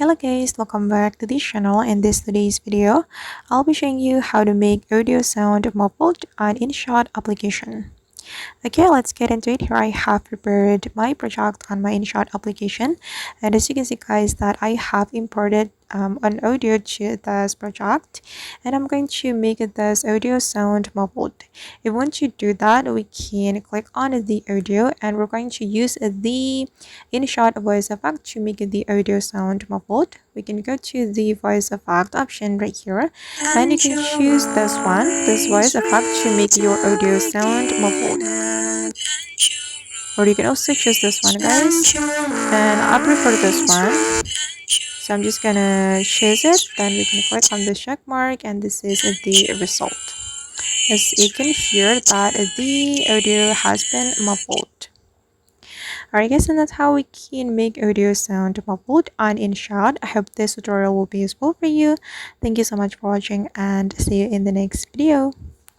Hello guys, welcome back to this channel. In today's video, I'll be showing you how to make audio sound muffled on InShot application. Okay, let's get into it. Here I have prepared my project on my InShot application, and as you can see guys that I have imported an audio to this project, and I'm going to make this audio sound muffled. If we want to do that, we can click on the audio and we're going to use the InShot voice effect to make the audio sound muffled. We can go to the voice effect option right here, and you can choose this voice effect to make your audio sound muffled, or you can also choose this one guys, and I prefer this one, so I'm just gonna choose it. Then we can click on the check mark, and this is the result. As you can hear that the audio has been muffled. Alright guys, and that's how we can make audio sound muffled on InShot. I hope this tutorial will be useful for you. Thank you so much for watching, and see you in the next video.